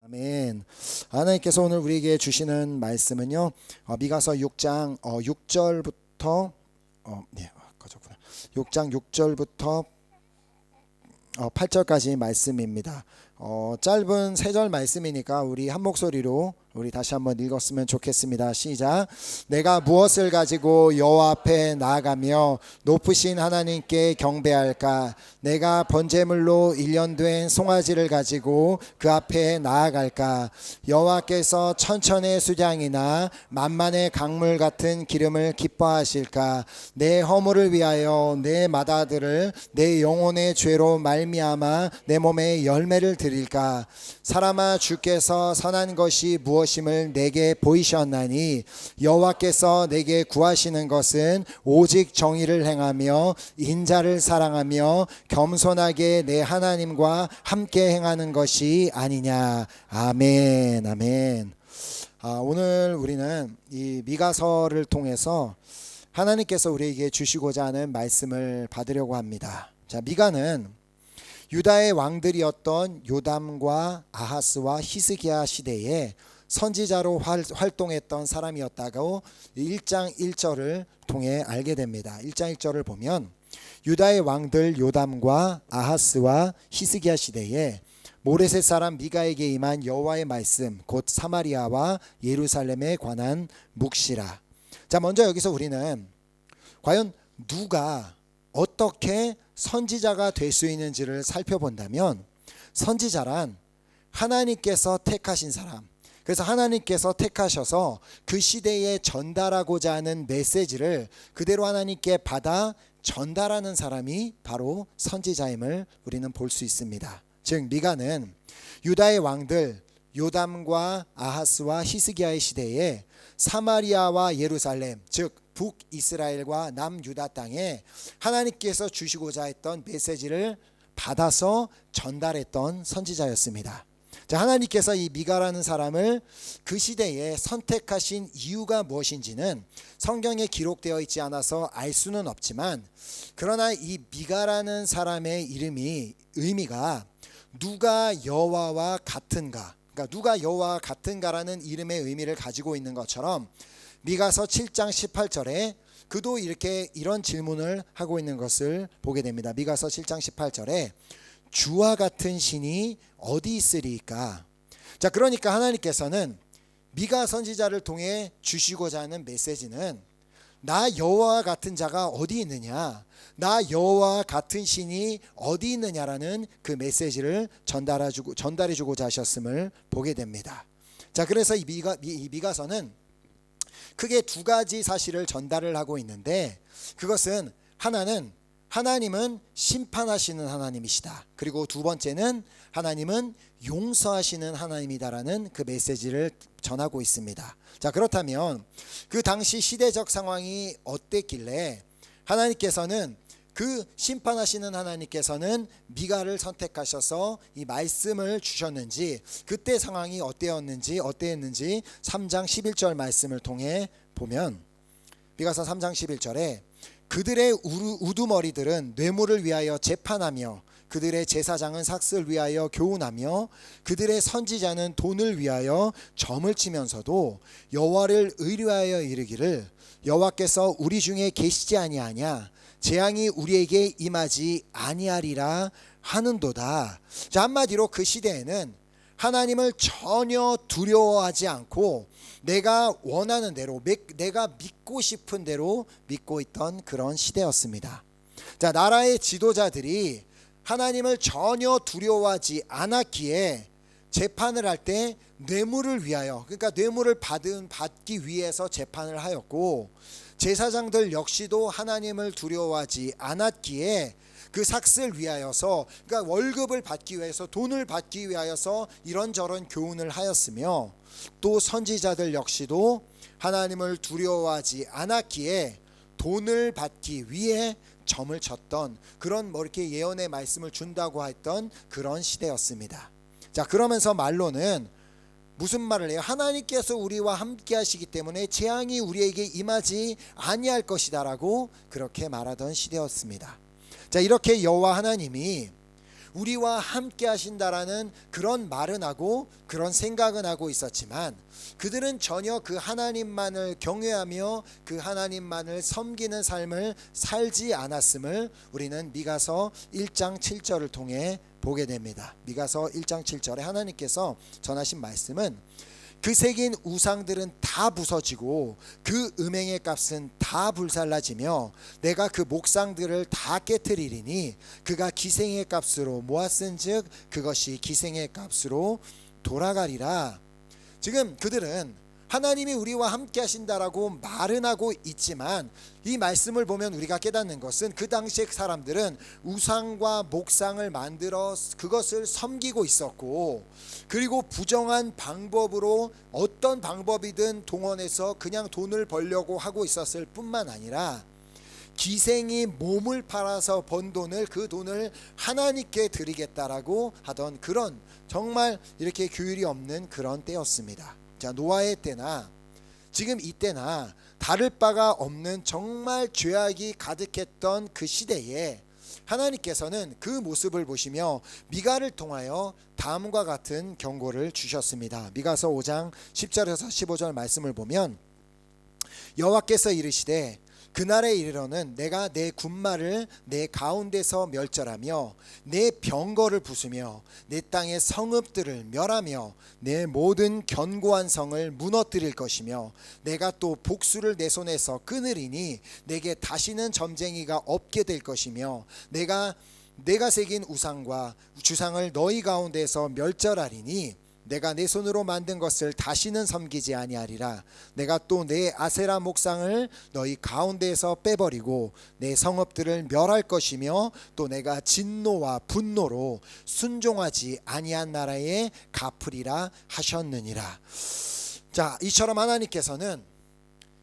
아멘. 하나님께서 오늘 우리에게 주시는 말씀은요. 미가서 6장 6절부터 6장 6절부터 8절까지 말씀입니다. 짧은 3절 말씀이니까 우리 한 목소리로 우리 다시 한번 읽었으면 좋겠습니다. 시작. 내가 무엇을 가지고 여호와 앞에 나아가며 높으신 하나님께 경배할까? 내가 번제물로 1년 된 송아지를 가지고 그 앞에 나아갈까? 여호와께서 천천의 수장이나 만만의 강물 같은 기름을 기뻐하실까? 내 허물을 위하여 내 맏아들을 내 영혼의 죄로 말미암아 내 몸에 열매를 드릴까? 사람아, 주께서 선한 것이 무엇임을 내게 보이셨나니 여호와께서 내게 구하시는 것은 오직 정의를 행하며 인자를 사랑하며 겸손하게 내 하나님과 함께 행하는 것이 아니냐. 아멘. 아멘. 오늘 우리는 이 미가서를 통해서 하나님께서 우리에게 주시고자 하는 말씀을 받으려고 합니다. 자, 미가는 유다의 왕들이었던 요담과 아하스와 히스기야 시대에 선지자로 활동했던 사람이었다고 1장 1절을 통해 알게 됩니다. 1장 1절을 보면 유다의 왕들 요담과 아하스와 히스기야 시대에 모레셋 사람 미가에게 임한 여호와의 말씀, 곧 사마리아와 예루살렘에 관한 묵시라. 자, 먼저 여기서 우리는 과연 누가 어떻게 선지자가 될 수 있는지를 살펴본다면, 선지자란 하나님께서 택하신 사람, 그래서 하나님께서 택하셔서 그 시대에 전달하고자 하는 메시지를 그대로 하나님께 받아 전달하는 사람이 바로 선지자임을 우리는 볼 수 있습니다. 즉 미가는 유다의 왕들 요담과 아하스와 히스기야의 시대에 사마리아와 예루살렘, 즉 북이스라엘과 남유다 땅에 하나님께서 주시고자 했던 메시지를 받아서 전달했던 선지자였습니다. 자, 하나님께서 이 미가라는 사람을 그 시대에 선택하신 이유가 무엇인지는 성경에 기록되어 있지 않아서 알 수는 없지만, 그러나 이 미가라는 사람의 의미가 누가 여호와와 같은가, 그러니까 누가 여호와와 같은가라는 이름의 의미를 가지고 있는 것처럼 미가서 7장 18절에 그도 이런 질문을 하고 있는 것을 보게 됩니다. 미가서 7장 18절에 주와 같은 신이 어디 있으리까? 자, 그러니까 하나님께서는 미가 선지자를 통해 주시고자 하는 메시지는 나 여호와 같은 자가 어디 있느냐, 나 여호와 같은 신이 어디 있느냐라는 그 메시지를 전달해주고자 하셨음을 보게 됩니다. 자, 그래서 이 미가서는 크게 두 가지 사실을 전달을 하고 있는데, 그것은 하나는 하나님은 심판하시는 하나님이시다. 그리고 두 번째는 하나님은 용서하시는 하나님이다라는 그 메시지를 전하고 있습니다. 자, 그렇다면 그 당시 시대적 상황이 어땠길래 하나님께서는 그 심판하시는 하나님께서는 미가를 선택하셔서 이 말씀을 주셨는지, 그때 상황이 어땠는지 3장 11절 말씀을 통해 보면, 미가서 3장 11절에 그들의 우두머리들은 뇌물을 위하여 재판하며 그들의 제사장은 삭슬을 위하여 교훈하며 그들의 선지자는 돈을 위하여 점을 치면서도 여호와를 의뢰하여 이르기를 여호와께서 우리 중에 계시지 아니하냐, 재앙이 우리에게 임하지 아니하리라 하는도다. 자, 한마디로 그 시대에는 하나님을 전혀 두려워하지 않고 내가 원하는 대로, 내가 믿고 싶은 대로 믿고 있던 그런 시대였습니다. 자, 나라의 지도자들이 하나님을 전혀 두려워하지 않았기에 재판을 할 때 뇌물을 위하여, 그러니까 뇌물을 받기 위해서 재판을 하였고, 제사장들 역시도 하나님을 두려워하지 않았기에 그 삭슬 위하여서, 그러니까 월급을 받기 위해서, 돈을 받기 위하여서 이런저런 교훈을 하였으며, 또 선지자들 역시도 하나님을 두려워하지 않았기에 돈을 받기 위해 점을 쳤던 그런 이렇게 예언의 말씀을 준다고 했던 그런 시대였습니다. 자, 그러면서 말로는 무슨 말을 해요? 하나님께서 우리와 함께 하시기 때문에 재앙이 우리에게 임하지 아니할 것이다라고 그렇게 말하던 시대였습니다. 자, 이렇게 여호와 하나님이 우리와 함께 하신다라는 그런 말은 하고 그런 생각은 하고 있었지만 그들은 전혀 그 하나님만을 경외하며 그 하나님만을 섬기는 삶을 살지 않았음을 우리는 미가서 1장 7절을 통해 보게 됩니다. 미가서 1장 7절에 하나님께서 전하신 말씀은 그 새긴 우상들은 다 부서지고 그 음행의 값은 다 불살라지며 내가 그 목상들을 다 깨트리리니 그가 기생의 값으로 모았은즉 그것이 기생의 값으로 돌아가리라. 지금 그들은 하나님이 우리와 함께 하신다라고 말은 하고 있지만 이 말씀을 보면 우리가 깨닫는 것은 그 당시의 사람들은 우상과 목상을 만들어 그것을 섬기고 있었고, 그리고 부정한 방법으로 어떤 방법이든 동원해서 그냥 돈을 벌려고 하고 있었을 뿐만 아니라 기생이 몸을 팔아서 번 돈을 그 돈을 하나님께 드리겠다라고 하던 그런 정말 이렇게 규율이 없는 그런 때였습니다. 자, 노아의 때나 지금 이때나 다를 바가 없는 정말 죄악이 가득했던 그 시대에 하나님께서는 그 모습을 보시며 미가를 통하여 다음과 같은 경고를 주셨습니다. 미가서 5장 10절에서 15절 말씀을 보면 여호와께서 이르시되 그날에 이르러는 내가 내 군마를 내 가운데서 멸절하며 내 병거를 부수며 내 땅의 성읍들을 멸하며 내 모든 견고한 성을 무너뜨릴 것이며 내가 또 복수를 내 손에서 끊으리니 내게 다시는 점쟁이가 없게 될 것이며 내가 새긴 우상과 주상을 너희 가운데서 멸절하리니 내가 내 손으로 만든 것을 다시는 섬기지 아니하리라. 내가 또 내 아세라 목상을 너희 가운데에서 빼버리고 내 성읍들을 멸할 것이며 또 내가 진노와 분노로 순종하지 아니한 나라에 갚으리라 하셨느니라. 자, 이처럼 하나님께서는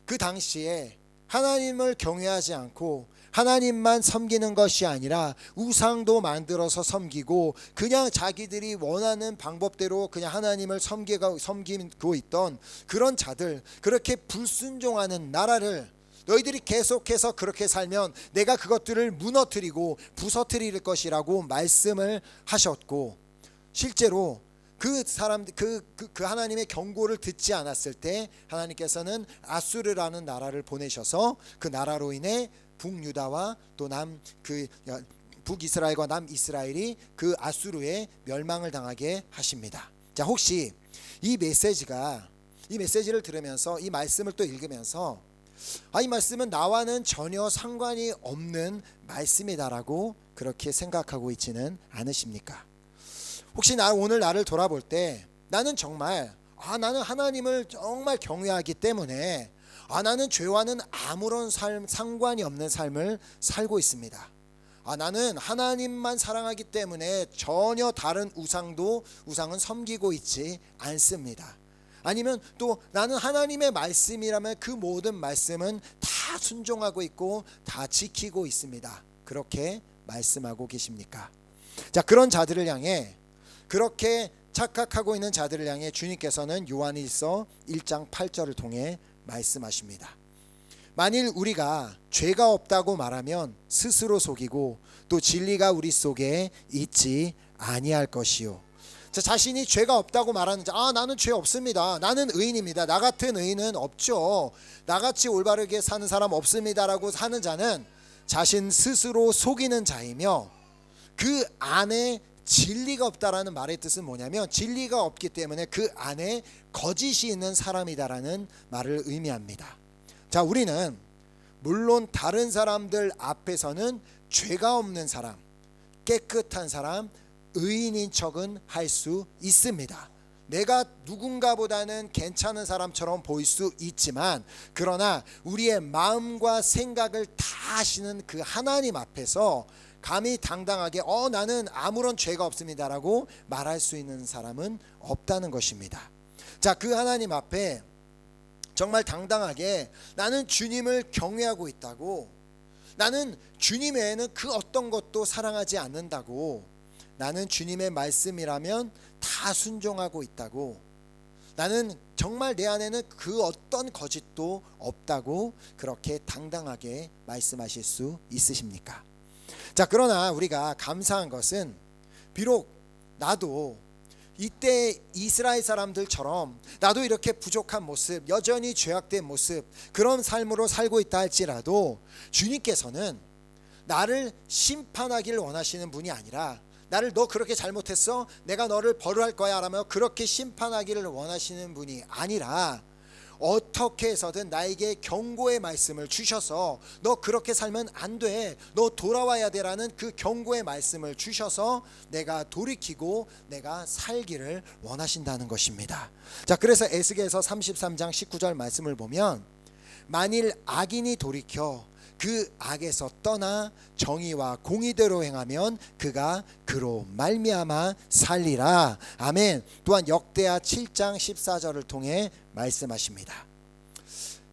그 당시에 하나님을 경외하지 않고 하나님만 섬기는 것이 아니라 우상도 만들어서 섬기고 그냥 자기들이 원하는 방법대로 그냥 하나님을 섬기고 있던 그런 자들, 그렇게 불순종하는 나라를 너희들이 계속해서 그렇게 살면 내가 그것들을 무너뜨리고 부서뜨릴 것이라고 말씀을 하셨고, 실제로 그 사람들 그 하나님의 경고를 듣지 않았을 때 하나님께서는 아수르라는 나라를 보내셔서 그 나라로 인해 북유다와 또 북이스라엘과 남이스라엘이 그 아수르의 멸망을 당하게 하십니다. 자, 혹시 이 메시지를 들으면서 이 말씀을 또 읽으면서 이 말씀은 나와는 전혀 상관이 없는 말씀이다라고 그렇게 생각하고 있지는 않으십니까? 혹시 오늘 나를 돌아볼 때 나는 정말 나는 하나님을 정말 경외하기 때문에 나는 죄와는 아무런 상관이 없는 삶을 살고 있습니다. 나는 하나님만 사랑하기 때문에 전혀 다른 우상은 섬기고 있지 않습니다. 아니면 또 나는 하나님의 말씀이라면 그 모든 말씀은 다 순종하고 있고 다 지키고 있습니다. 그렇게 말씀하고 계십니까? 자, 그런 자들을 향해, 그렇게 착각하고 있는 자들을 향해 주님께서는 요한일서 1장 8절을 통해 말씀하십니다. 만일 우리가 죄가 없다고 말하면 스스로 속이고 또 진리가 우리 속에 있지 아니할 것이요. 자, 자신이 죄가 없다고 말하는 자, 나는 죄 없습니다. 나는 의인입니다. 나 같은 의인은 없죠. 나같이 올바르게 사는 사람 없습니다라고 하는 자는 자신 스스로 속이는 자이며 그 안에 진리가 없다라는 말의 뜻은 뭐냐면 진리가 없기 때문에 그 안에 거짓이 있는 사람이다라는 말을 의미합니다. 자, 우리는 물론 다른 사람들 앞에서는 죄가 없는 사람, 깨끗한 사람, 의인인 척은 할 수 있습니다. 내가 누군가보다는 괜찮은 사람처럼 보일 수 있지만, 그러나 우리의 마음과 생각을 다 아시는 그 하나님 앞에서 감히 당당하게 나는 아무런 죄가 없습니다라고 말할 수 있는 사람은 없다는 것입니다. 자, 그 하나님 앞에 정말 당당하게 나는 주님을 경외하고 있다고, 나는 주님 외에는 그 어떤 것도 사랑하지 않는다고, 나는 주님의 말씀이라면 다 순종하고 있다고, 나는 정말 내 안에는 그 어떤 거짓도 없다고 그렇게 당당하게 말씀하실 수 있으십니까? 자, 그러나 우리가 감사한 것은 비록 나도 이때 이스라엘 사람들처럼 나도 이렇게 부족한 모습, 여전히 죄악된 모습, 그런 삶으로 살고 있다 할지라도 주님께서는 나를 심판하기를 원하시는 분이 아니라, 나를 너 그렇게 잘못했어? 내가 너를 벌할 거야 라며 그렇게 심판하기를 원하시는 분이 아니라, 어떻게 해서든 나에게 경고의 말씀을 주셔서 너 그렇게 살면 안 돼, 너 돌아와야 되라는 그 경고의 말씀을 주셔서 내가 돌이키고 내가 살기를 원하신다는 것입니다. 자, 그래서 에스겔서 33장 19절 말씀을 보면, 만일 악인이 돌이켜 그 악에서 떠나 정의와 공의대로 행하면 그가 그로 말미암아 살리라. 아멘. 또한 역대하 7장 14절을 통해 말씀하십니다.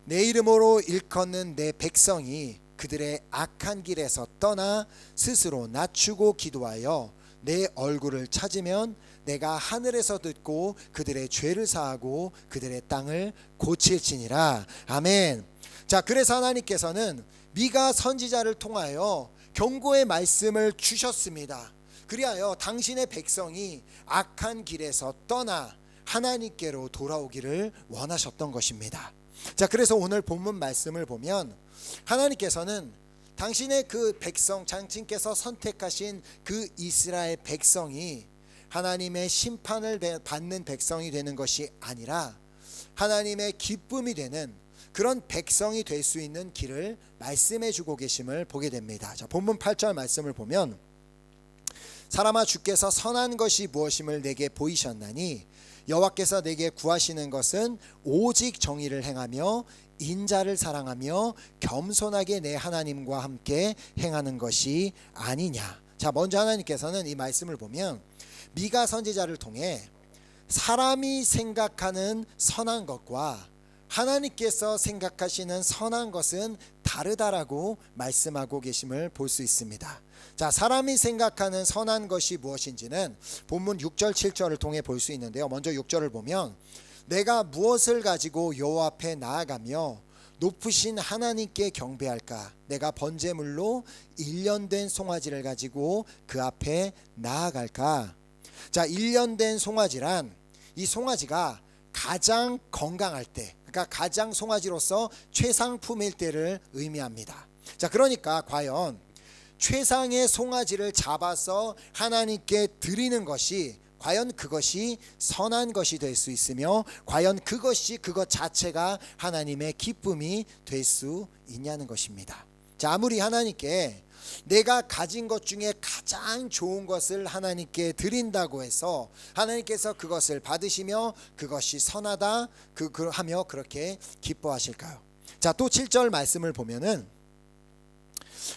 내 이름으로 일컫는 내 백성이 그들의 악한 길에서 떠나 스스로 낮추고 기도하여 내 얼굴을 찾으면 내가 하늘에서 듣고 그들의 죄를 사하고 그들의 땅을 고칠지니라. 아멘. 자, 그래서 하나님께서는 미가 선지자를 통하여 경고의 말씀을 주셨습니다. 그리하여 당신의 백성이 악한 길에서 떠나 하나님께로 돌아오기를 원하셨던 것입니다. 자, 그래서 오늘 본문 말씀을 보면 하나님께서는 당신의 그 백성, 당신께서 선택하신 그 이스라엘 백성이 하나님의 심판을 받는 백성이 되는 것이 아니라 하나님의 기쁨이 되는 그런 백성이 될 수 있는 길을 말씀해 주고 계심을 보게 됩니다. 자, 본문 8절 말씀을 보면, 사람아 주께서 선한 것이 무엇임을 내게 보이셨나니 여호와께서 내게 구하시는 것은 오직 정의를 행하며 인자를 사랑하며 겸손하게 내 하나님과 함께 행하는 것이 아니냐. 자, 먼저 하나님께서는 이 말씀을 보면 미가 선지자를 통해 사람이 생각하는 선한 것과 하나님께서 생각하시는 선한 것은 다르다라고 말씀하고 계심을 볼 수 있습니다. 자, 사람이 생각하는 선한 것이 무엇인지는 본문 6절 7절을 통해 볼 수 있는데요. 먼저 6절을 보면, 내가 무엇을 가지고 여호와 앞에 나아가며 높으신 하나님께 경배할까? 내가 번제물로 1년 된 송아지를 가지고 그 앞에 나아갈까? 자, 1년 된 송아지란, 이 송아지가 가장 건강할 때, 그러니까 가장 송아지로서 최상품일 때를 의미합니다. 자, 그러니까 과연 최상의 송아지를 잡아서 하나님께 드리는 것이 과연 그것이 선한 것이 될 수 있으며 과연 그것 자체가 하나님의 기쁨이 될 수 있냐는 것입니다. 자, 아무리 하나님께 내가 가진 것 중에 가장 좋은 것을 하나님께 드린다고 해서 하나님께서 그것을 받으시며 그것이 선하다 하며 그렇게 기뻐하실까요? 자, 또 7절 말씀을 보면은,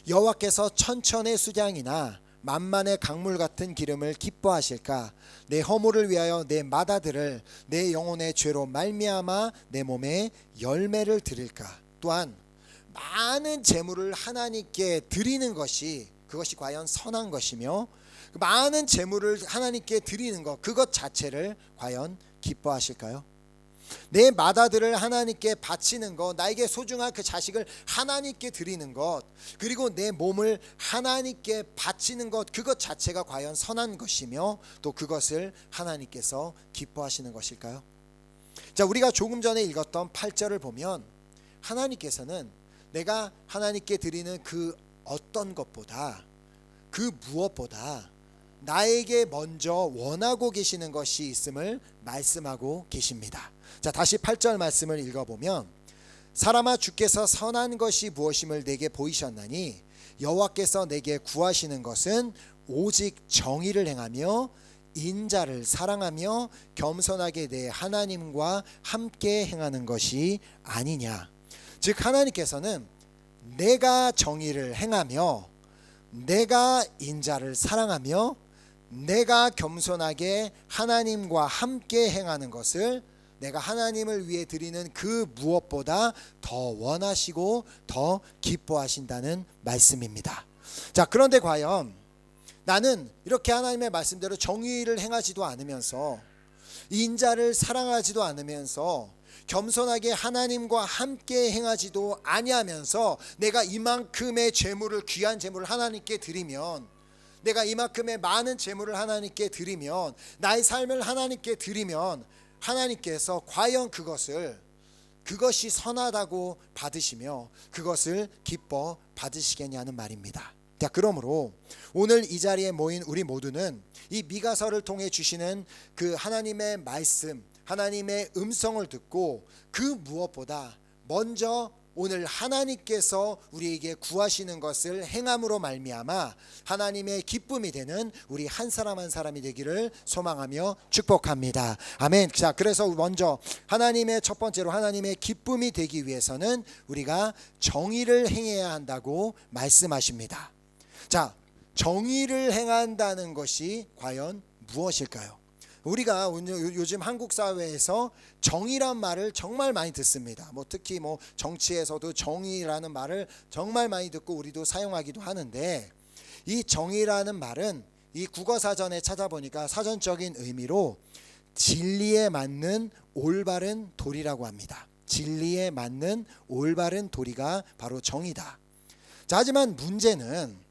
여호와께서 천천의 수장이나 만만의 강물 같은 기름을 기뻐하실까? 내 허물을 위하여 내 맏아들을 내 영혼의 죄로 말미암아 내 몸에 열매를 드릴까? 또한 많은 재물을 하나님께 드리는 것이 그것이 과연 선한 것이며 많은 재물을 하나님께 드리는 것 그것 자체를 과연 기뻐하실까요? 내 맏아들을 하나님께 바치는 것, 나에게 소중한 그 자식을 하나님께 드리는 것, 그리고 내 몸을 하나님께 바치는 것 그것 자체가 과연 선한 것이며 또 그것을 하나님께서 기뻐하시는 것일까요? 자, 우리가 조금 전에 읽었던 8절을 보면 하나님께서는 내가 하나님께 드리는 그 어떤 것보다 그 무엇보다 나에게 먼저 원하고 계시는 것이 있음을 말씀하고 계십니다. 자, 다시 8절 말씀을 읽어보면, 사람아 주께서 선한 것이 무엇임을 내게 보이셨나니 여호와께서 내게 구하시는 것은 오직 정의를 행하며 인자를 사랑하며 겸손하게 내 하나님과 함께 행하는 것이 아니냐. 즉 하나님께서는 내가 정의를 행하며 내가 인자를 사랑하며 내가 겸손하게 하나님과 함께 행하는 것을 내가 하나님을 위해 드리는 그 무엇보다 더 원하시고 더 기뻐하신다는 말씀입니다. 자, 그런데 과연 나는 이렇게 하나님의 말씀대로 정의를 행하지도 않으면서 인자를 사랑하지도 않으면서 겸손하게 하나님과 함께 행하지도 아니하면서 내가 이만큼의 재물을 귀한 재물을 하나님께 드리면 내가 이만큼의 많은 재물을 하나님께 드리면, 나의 삶을 하나님께 드리면 하나님께서 과연 그것이 선하다고 받으시며 그것을 기뻐 받으시겠냐는 말입니다. 자, 그러므로 오늘 이 자리에 모인 우리 모두는 이 미가서를 통해 주시는 그 하나님의 말씀, 하나님의 음성을 듣고 그 무엇보다 먼저 오늘 하나님께서 우리에게 구하시는 것을 행함으로 말미암아 하나님의 기쁨이 되는 우리 한 사람 한 사람이 되기를 소망하며 축복합니다. 아멘. 자, 그래서 먼저 하나님의 첫 번째로 하나님의 기쁨이 되기 위해서는 우리가 정의를 행해야 한다고 말씀하십니다. 자, 정의를 행한다는 것이 과연 무엇일까요? 우리가 요즘 한국 사회에서 정의란 말을 정말 많이 듣습니다. 특히 정치에서도 정의라는 말을 정말 많이 듣고 우리도 사용하기도 하는데, 이 정의라는 말은 이 국어사전에 찾아보니까 사전적인 의미로 진리에 맞는 올바른 도리라고 합니다. 진리에 맞는 올바른 도리가 바로 정의다. 자, 하지만 문제는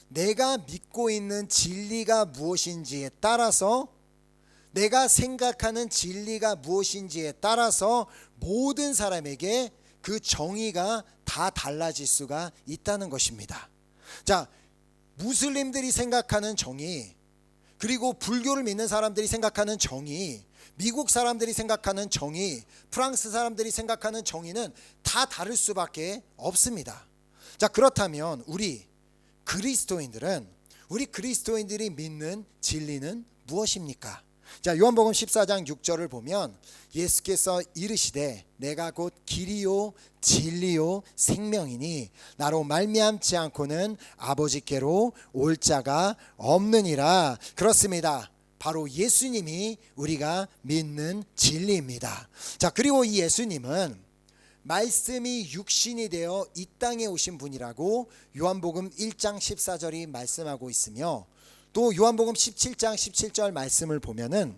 내가 믿고 있는 진리가 무엇인지에 따라서, 내가 생각하는 진리가 무엇인지에 따라서 모든 사람에게 그 정의가 다 달라질 수가 있다는 것입니다. 자, 무슬림들이 생각하는 정의, 그리고 불교를 믿는 사람들이 생각하는 정의, 미국 사람들이 생각하는 정의, 프랑스 사람들이 생각하는 정의는 다 다를 수밖에 없습니다. 자, 그렇다면 우리 그리스도인들이 믿는 진리는 무엇입니까? 자, 요한복음 14장 6절을 보면 예수께서 이르시되 내가 곧 길이요 진리요 생명이니 나로 말미암지 않고는 아버지께로 올 자가 없느니라. 그렇습니다. 바로 예수님이 우리가 믿는 진리입니다. 자, 그리고 이 예수님은 말씀이 육신이 되어 이 땅에 오신 분이라고 요한복음 1장 14절이 말씀하고 있으며, 또 요한복음 17장 17절 말씀을 보면은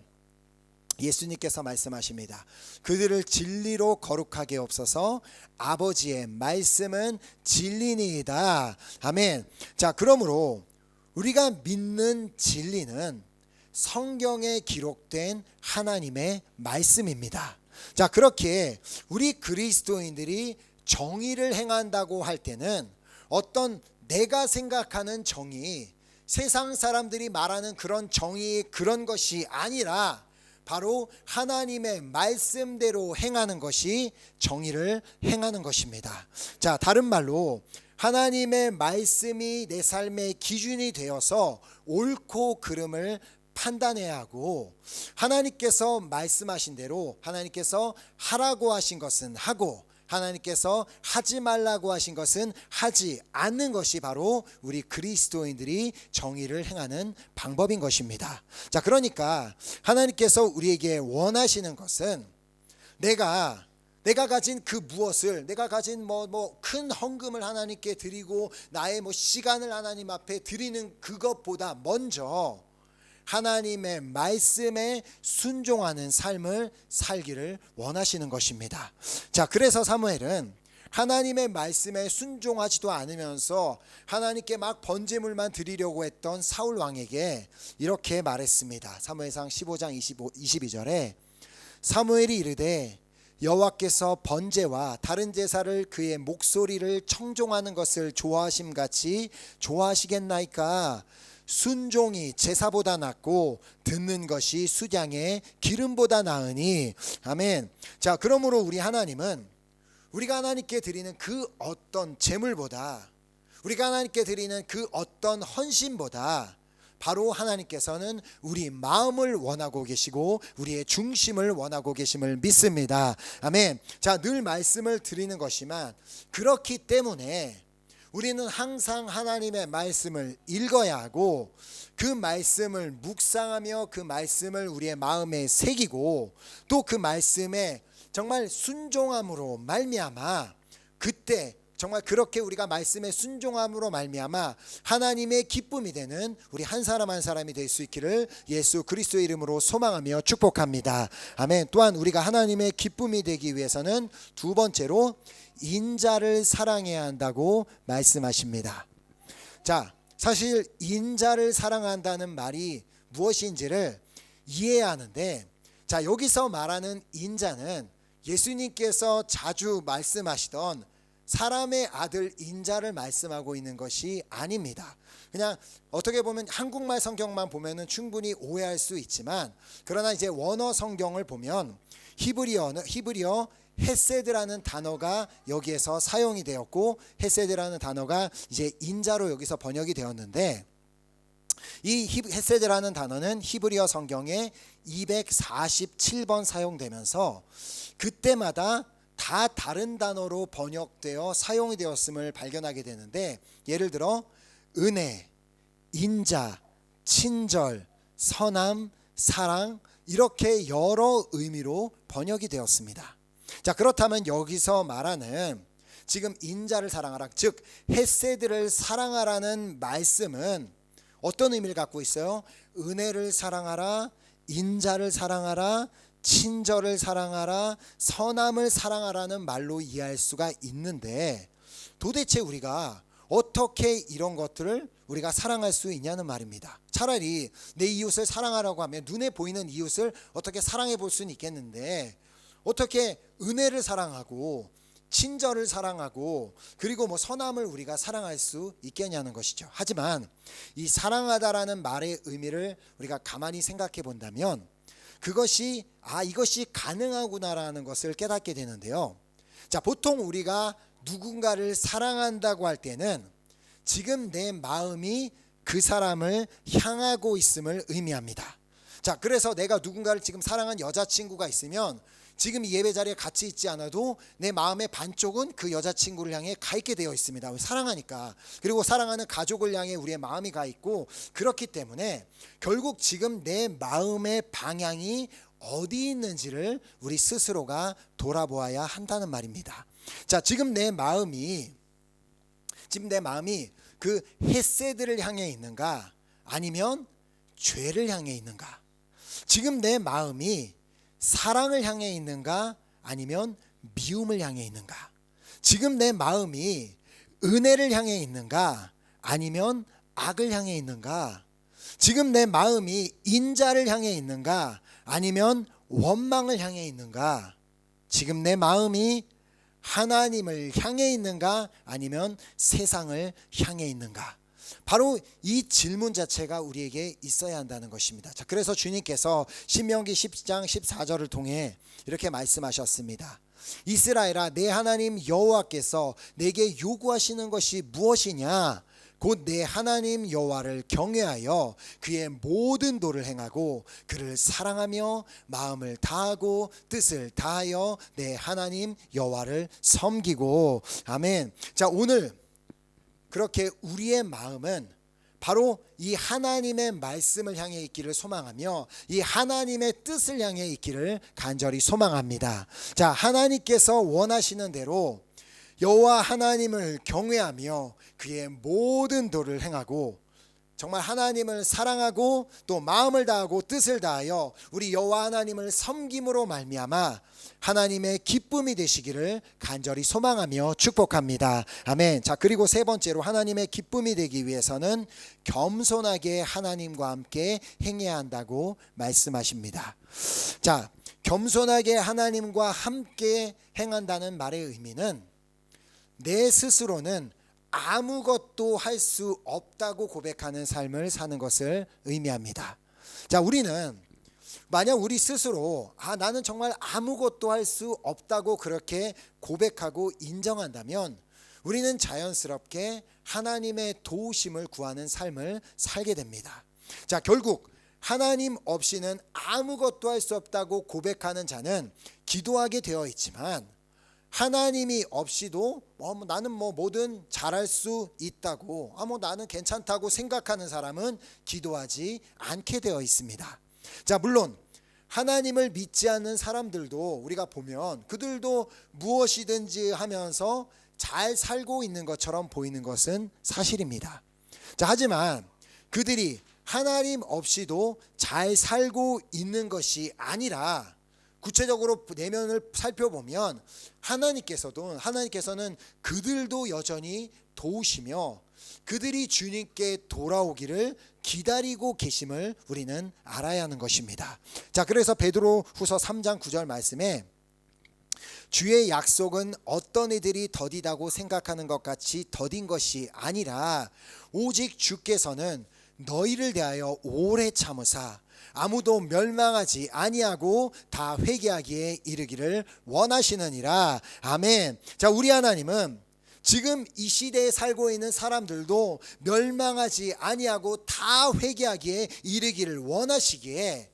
예수님께서 말씀하십니다. 그들을 진리로 거룩하게 없어서 아버지의 말씀은 진리니이다. 아멘. 자, 그러므로 우리가 믿는 진리는 성경에 기록된 하나님의 말씀입니다. 자, 그렇게 우리 그리스도인들이 정의를 행한다고 할 때는 어떤 내가 생각하는 정의, 세상 사람들이 말하는 그런 정의, 그런 것이 아니라 바로 하나님의 말씀대로 행하는 것이 정의를 행하는 것입니다. 자, 다른 말로 하나님의 말씀이 내 삶의 기준이 되어서 옳고 그름을 판단해야 하고, 하나님께서 말씀하신 대로 하나님께서 하라고 하신 것은 하고, 하나님께서 하지 말라고 하신 것은 하지 않는 것이 바로 우리 그리스도인들이 정의를 행하는 방법인 것입니다. 자, 그러니까 하나님께서 우리에게 원하시는 것은 내가 가진 그 무엇을, 내가 가진 큰 헌금을 하나님께 드리고 나의 시간을 하나님 앞에 드리는 그것보다 먼저 하나님의 말씀에 순종하는 삶을 살기를 원하시는 것입니다. 자, 그래서 사무엘은 하나님의 말씀에 순종하지도 않으면서 하나님께 막 번제물만 드리려고 했던 사울 왕에게 이렇게 말했습니다. 사무엘상 15장 22절에 사무엘이 이르되 여호와께서 번제와 다른 제사를 그의 목소리를 청종하는 것을 좋아하심같이 좋아하시겠나이까? 순종이 제사보다 낫고 듣는 것이 수량의 기름보다 나으니. 아멘. 자, 그러므로 우리 하나님은 우리가 하나님께 드리는 그 어떤 제물보다, 우리가 하나님께 드리는 그 어떤 헌신보다 바로 하나님께서는 우리 마음을 원하고 계시고 우리의 중심을 원하고 계심을 믿습니다. 아멘. 자, 늘 말씀을 드리는 것이지만 그렇기 때문에 우리는 항상 하나님의 말씀을 읽어야 하고 그 말씀을 묵상하며 그 말씀을 우리의 마음에 새기고 또 그 말씀에 정말 순종함으로 말미암아, 그때 정말 그렇게 우리가 말씀에 순종함으로 말미암아 하나님의 기쁨이 되는 우리 한 사람 한 사람이 될 수 있기를 예수 그리스도의 이름으로 소망하며 축복합니다. 아멘. 또한 우리가 하나님의 기쁨이 되기 위해서는 두 번째로 인자를 사랑해야 한다고 말씀하십니다. 자, 사실 인자를 사랑한다는 말이 무엇인지를 이해해야 하는데, 자, 여기서 말하는 인자는 예수님께서 자주 말씀하시던 사람의 아들 인자를 말씀하고 있는 것이 아닙니다. 그냥 어떻게 보면 한국말 성경만 보면은 충분히 오해할 수 있지만, 그러나 이제 원어 성경을 보면 히브리어 헤세드라는 단어가 여기에서 사용이 되었고, 헤세드라는 단어가 이제 인자로 여기서 번역이 되었는데, 이 헤세드라는 단어는 히브리어 성경에 247번 사용되면서 그때마다 다 다른 단어로 번역되어 사용이 되었음을 발견하게 되는데, 예를 들어 은혜, 인자, 친절, 선함, 사랑, 이렇게 여러 의미로 번역이 되었습니다. 자, 그렇다면 여기서 말하는 지금 인자를 사랑하라, 즉 헤세드를 사랑하라는 말씀은 어떤 의미를 갖고 있어요? 은혜를 사랑하라, 인자를 사랑하라, 친절을 사랑하라, 선함을 사랑하라는 말로 이해할 수가 있는데, 도대체 우리가 어떻게 이런 것들을 우리가 사랑할 수 있냐는 말입니다. 차라리 내 이웃을 사랑하라고 하면 눈에 보이는 이웃을 어떻게 사랑해 볼 수는 있겠는데, 어떻게 은혜를 사랑하고 친절을 사랑하고 그리고 뭐 선함을 우리가 사랑할 수 있겠냐는 것이죠. 하지만 이 사랑하다라는 말의 의미를 우리가 가만히 생각해 본다면 이것이 가능하구나라는 것을 깨닫게 되는데요. 자, 보통 우리가 누군가를 사랑한다고 할 때는 지금 내 마음이 그 사람을 향하고 있음을 의미합니다. 자, 그래서 내가 누군가를 지금 사랑한 여자친구가 있으면 지금 이 예배 자리에 같이 있지 않아도 내 마음의 반쪽은 그 여자친구를 향해 가 있게 되어 있습니다. 사랑하니까. 그리고 사랑하는 가족을 향해 우리의 마음이 가 있고, 그렇기 때문에 결국 지금 내 마음의 방향이 어디 있는지를 우리 스스로가 돌아보아야 한다는 말입니다. 자, 지금 내 마음이 그 헤세드를 향해 있는가, 아니면 죄를 향해 있는가? 지금 내 마음이 사랑을 향해 있는가, 아니면 미움을 향해 있는가? 지금 내 마음이 은혜를 향해 있는가, 아니면 악을 향해 있는가? 지금 내 마음이 인자를 향해 있는가, 아니면 원망을 향해 있는가? 지금 내 마음이 하나님을 향해 있는가, 아니면 세상을 향해 있는가? 바로 이 질문 자체가 우리에게 있어야 한다는 것입니다. 자, 그래서 주님께서 신명기 10장 14절을 통해 이렇게 말씀하셨습니다. 이스라엘아, 내 하나님 여호와께서 내게 요구하시는 것이 무엇이냐? 곧 내 하나님 여호와를 경외하여 그의 모든 도를 행하고 그를 사랑하며 마음을 다하고 뜻을 다하여 내 하나님 여호와를 섬기고. 아멘. 자, 오늘 그렇게 우리의 마음은 바로 이 하나님의 말씀을 향해 있기를 소망하며 이 하나님의 뜻을 향해 있기를 간절히 소망합니다. 자, 하나님께서 원하시는 대로 여호와 하나님을 경외하며 그의 모든 도를 행하고, 정말 하나님을 사랑하고 또 마음을 다하고 뜻을 다하여 우리 여호와 하나님을 섬김으로 말미암아 하나님의 기쁨이 되시기를 간절히 소망하며 축복합니다. 아멘. 자, 그리고 세 번째로 하나님의 기쁨이 되기 위해서는 겸손하게 하나님과 함께 행해야 한다고 말씀하십니다. 자, 겸손하게 하나님과 함께 행한다는 말의 의미는 내 스스로는 아무것도 할 수 없다고 고백하는 삶을 사는 것을 의미합니다. 자, 우리는 만약 우리 스스로 나는 정말 아무것도 할 수 없다고 그렇게 고백하고 인정한다면 우리는 자연스럽게 하나님의 도우심을 구하는 삶을 살게 됩니다. 자, 결국 하나님 없이는 아무것도 할 수 없다고 고백하는 자는 기도하게 되어 있지만, 하나님이 없이도 나는 뭐든 잘할 수 있다고, 나는 괜찮다고 생각하는 사람은 기도하지 않게 되어 있습니다. 자, 물론 하나님을 믿지 않는 사람들도 우리가 보면 그들도 무엇이든지 하면서 잘 살고 있는 것처럼 보이는 것은 사실입니다. 자, 하지만 그들이 하나님 없이도 잘 살고 있는 것이 아니라 구체적으로 내면을 살펴보면 하나님께서는 그들도 여전히 도우시며 그들이 주님께 돌아오기를 기다리고 계심을 우리는 알아야 하는 것입니다. 자, 그래서 베드로후서 3장 9절 말씀에 주의 약속은 어떤 이들이 더디다고 생각하는 것 같이 더딘 것이 아니라 오직 주께서는 너희를 대하여 오래 참으사 아무도 멸망하지 아니하고 다 회개하기에 이르기를 원하시느니라. 아멘. 자, 우리 하나님은 지금 이 시대에 살고 있는 사람들도 멸망하지 아니하고 다 회개하기에 이르기를 원하시기에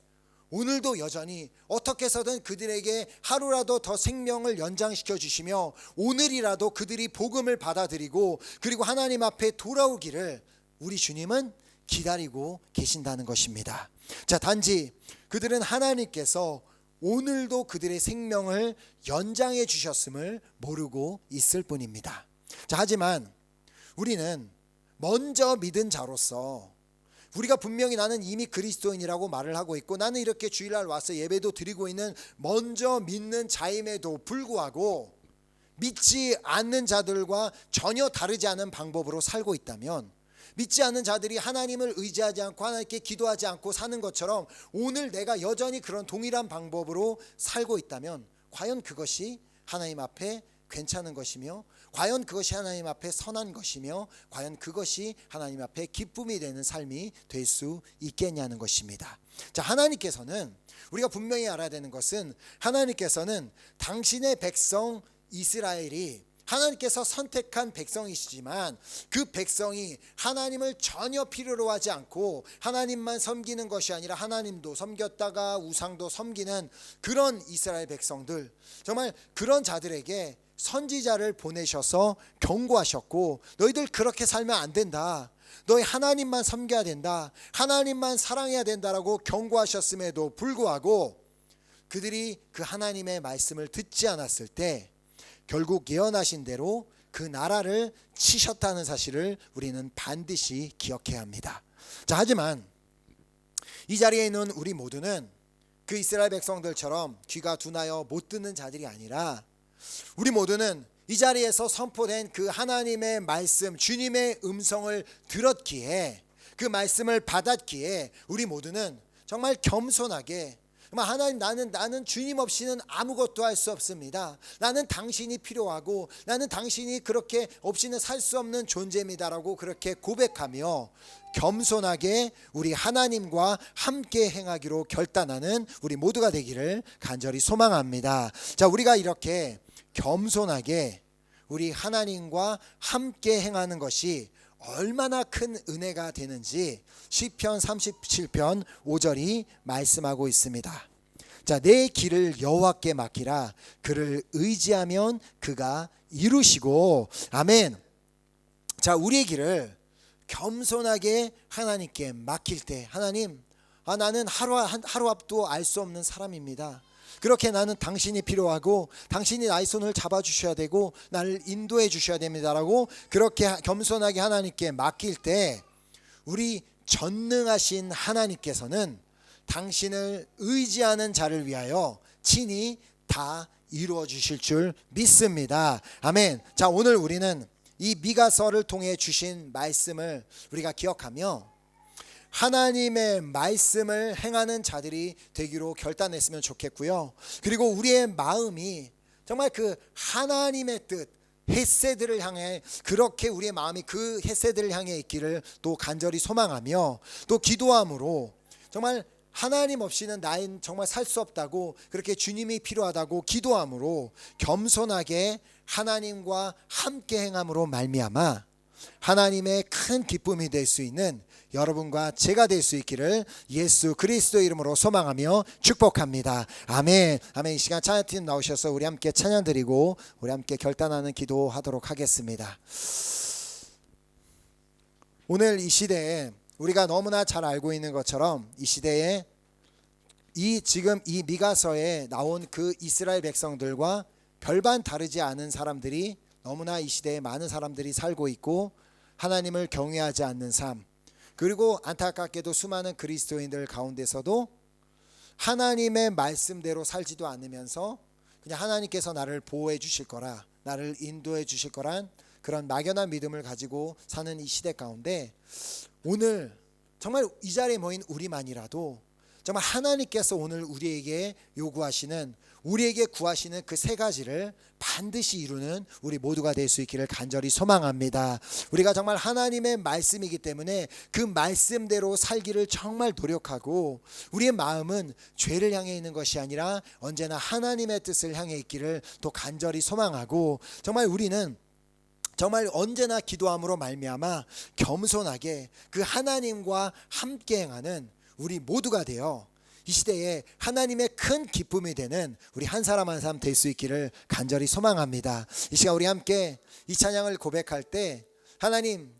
오늘도 여전히 어떻게 해서든 그들에게 하루라도 더 생명을 연장시켜 주시며 오늘이라도 그들이 복음을 받아들이고 그리고 하나님 앞에 돌아오기를 우리 주님은 기다리고 계신다는 것입니다. 자, 단지 그들은 하나님께서 오늘도 그들의 생명을 연장해 주셨음을 모르고 있을 뿐입니다. 자, 하지만 우리는 먼저 믿은 자로서 우리가 분명히 나는 이미 그리스도인이라고 말을 하고 있고 나는 이렇게 주일날 와서 예배도 드리고 있는 먼저 믿는 자임에도 불구하고 믿지 않는 자들과 전혀 다르지 않은 방법으로 살고 있다면, 믿지 않는 자들이 하나님을 의지하지 않고 하나님께 기도하지 않고 사는 것처럼 오늘 내가 여전히 그런 동일한 방법으로 살고 있다면 과연 그것이 하나님 앞에 괜찮은 것이며 과연 그것이 하나님 앞에 선한 것이며 과연 그것이 하나님 앞에 기쁨이 되는 삶이 될 수 있겠냐는 것입니다. 자, 하나님께서는 우리가 분명히 알아야 되는 것은 하나님께서는 당신의 백성 이스라엘이 하나님께서 선택한 백성이시지만 그 백성이 하나님을 전혀 필요로 하지 않고 하나님만 섬기는 것이 아니라 하나님도 섬겼다가 우상도 섬기는 그런 이스라엘 백성들, 정말 그런 자들에게 선지자를 보내셔서 경고하셨고 너희들 그렇게 살면 안 된다, 너희 하나님만 섬겨야 된다, 하나님만 사랑해야 된다라고 경고하셨음에도 불구하고 그들이 그 하나님의 말씀을 듣지 않았을 때 결국 예언하신 대로 그 나라를 치셨다는 사실을 우리는 반드시 기억해야 합니다. 자, 하지만 이 자리에 있는 우리 모두는 그 이스라엘 백성들처럼 귀가 둔하여 못 듣는 자들이 아니라 우리 모두는 이 자리에서 선포된 그 하나님의 말씀, 주님의 음성을 들었기에 그 말씀을 받았기에 우리 모두는 정말 겸손하게 하나님, 나는 주님 없이는 아무것도 할 수 없습니다. 나는 당신이 필요하고 나는 당신이 그렇게 없이는 살 수 없는 존재입니다라고 그렇게 고백하며 겸손하게 우리 하나님과 함께 행하기로 결단하는 우리 모두가 되기를 간절히 소망합니다. 자, 우리가 이렇게 겸손하게 우리 하나님과 함께 행하는 것이 얼마나 큰 은혜가 되는지 시편 37편 5절이 말씀하고 있습니다. 자, 내 길을 여호와께 맡기라. 그를 의지하면 그가 이루시고. 아멘. 자, 우리의 길을 겸손하게 하나님께 맡길 때, 하나님, 나는 하루 앞도 알 수 없는 사람입니다. 그렇게 나는 당신이 필요하고 당신이 나의 손을 잡아주셔야 되고 나를 인도해 주셔야 됩니다라고 그렇게 겸손하게 하나님께 맡길 때 우리 전능하신 하나님께서는 당신을 의지하는 자를 위하여 친히 다 이루어 주실 줄 믿습니다. 아멘. 자, 오늘 우리는 이 미가서를 통해 주신 말씀을 우리가 기억하며 하나님의 말씀을 행하는 자들이 되기로 결단했으면 좋겠고요. 그리고 우리의 마음이 정말 그 하나님의 뜻, 헤세드를 향해 그렇게 우리의 마음이 그 헤세드를 향해 있기를 또 간절히 소망하며 또 기도함으로 정말 하나님 없이는 나는 정말 살 수 없다고 그렇게 주님이 필요하다고 기도함으로 겸손하게 하나님과 함께 행함으로 말미암아 하나님의 큰 기쁨이 될 수 있는 여러분과 제가 될 수 있기를 예수 그리스도 이름으로 소망하며 축복합니다. 아멘. 아멘. 이 시간 찬양팀 나오셔서 우리 함께 찬양 드리고 우리 함께 결단하는 기도하도록 하겠습니다. 오늘 이 시대에 우리가 너무나 잘 알고 있는 것처럼 이 시대에 지금 이 미가서에 나온 그 이스라엘 백성들과 별반 다르지 않은 사람들이 너무나 이 시대에 많은 사람들이 살고 있고 하나님을 경외하지 않는 삶, 그리고 안타깝게도 수많은 그리스도인들 가운데서도 하나님의 말씀대로 살지도 않으면서 그냥 하나님께서 나를 보호해 주실 거라, 나를 인도해 주실 거란 그런 막연한 믿음을 가지고 사는 이 시대 가운데 오늘 정말 이 자리에 모인 우리만이라도 정말 하나님께서 오늘 우리에게 요구하시는, 우리에게 구하시는 그 세 가지를 반드시 이루는 우리 모두가 될 수 있기를 간절히 소망합니다. 우리가 정말 하나님의 말씀이기 때문에 그 말씀대로 살기를 정말 노력하고, 우리의 마음은 죄를 향해 있는 것이 아니라 언제나 하나님의 뜻을 향해 있기를 또 간절히 소망하고, 정말 우리는 정말 언제나 기도함으로 말미암아 겸손하게 그 하나님과 함께 행하는 우리 모두가 되어 이 시대에 하나님의 큰 기쁨이 되는 우리 한 사람 한 사람 될 수 있기를 간절히 소망합니다. 이 시간 우리 함께 이 찬양을 고백할 때, 하나님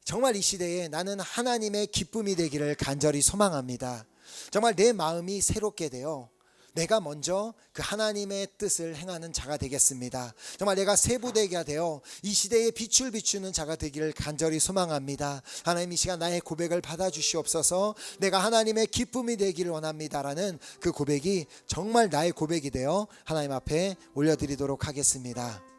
정말 이 시대에 나는 하나님의 기쁨이 되기를 간절히 소망합니다. 정말 내 마음이 새롭게 되어 내가 먼저 그 하나님의 뜻을 행하는 자가 되겠습니다. 정말 내가 세부되게 되어 이 시대에 빛을 비추는 자가 되기를 간절히 소망합니다. 하나님 이 시간 나의 고백을 받아주시옵소서. 내가 하나님의 기쁨이 되기를 원합니다라는 그 고백이 정말 나의 고백이 되어 하나님 앞에 올려드리도록 하겠습니다.